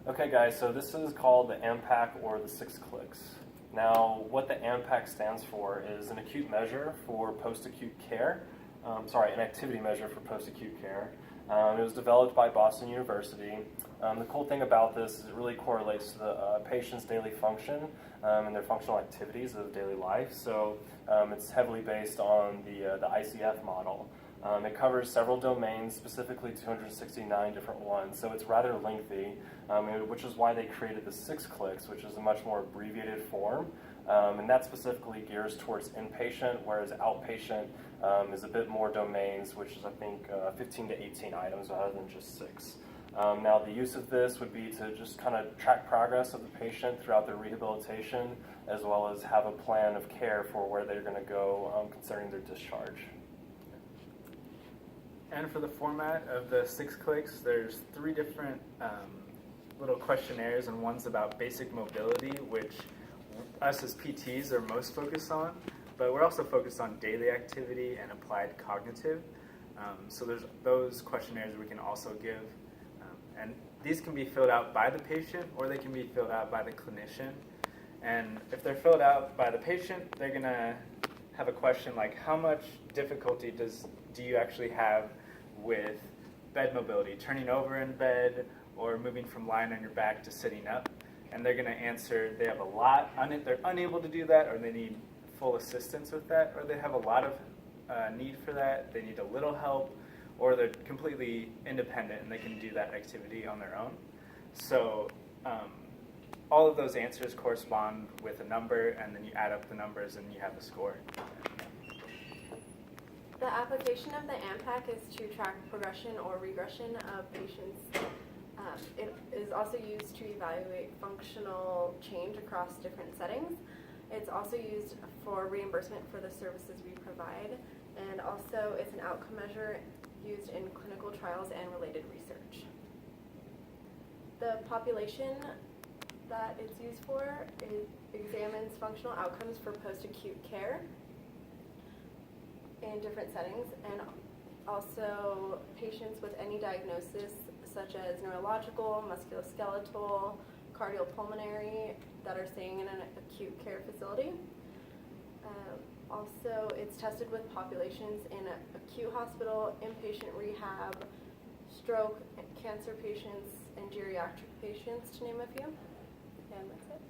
Okay guys, so this is called the AM-PAC or the 6 clicks. Now what the AM-PAC stands for is an acute measure for post-acute care, an activity measure for post-acute care. It was developed by Boston University. The cool thing about this is it really correlates to the patient's daily function and their functional activities of daily life. So it's heavily based on the ICF model. It covers several domains, specifically 269 different ones, so it's rather lengthy, which is why they created the 6 clicks, which is a much more abbreviated form, and that specifically gears towards inpatient, whereas outpatient is a bit more domains, which is I think 15 to 18 items rather than just 6. Now the use of this would be to just kind of track progress of the patient throughout their rehabilitation, as well as have a plan of care for where they're going to go concerning their discharge. And for the format of the 6 clicks, there's 3 different little questionnaires, and one's about basic mobility, which us as PTs are most focused on, but we're also focused on daily activity and applied cognitive. So there's those questionnaires we can also give, and these can be filled out by the patient or they can be filled out by the clinician. And if they're filled out by the patient, they're going to have a question like, how much difficulty do you actually have with bed mobility, turning over in bed or moving from lying on your back to sitting up? And they're going to answer they have a lot, they're unable to do that, or they need full assistance with that, or they have a lot of need for that, they need a little help, or they're completely independent and they can do that activity on their own. So all of those answers correspond with a number, and then you add up the numbers and you have a score. The application of the AM-PAC is to track progression or regression of patients. It is also used to evaluate functional change across different settings. It's also used for reimbursement for the services we provide, and also it's an outcome measure used in clinical trials and related research. The population that it's used for examines functional outcomes for post-acute care in different settings, and also patients with any diagnosis such as neurological, musculoskeletal, cardiopulmonary that are staying in an acute care facility. Also, it's tested with populations in acute hospital, inpatient rehab, stroke, cancer patients, and geriatric patients, to name a few. And that's it.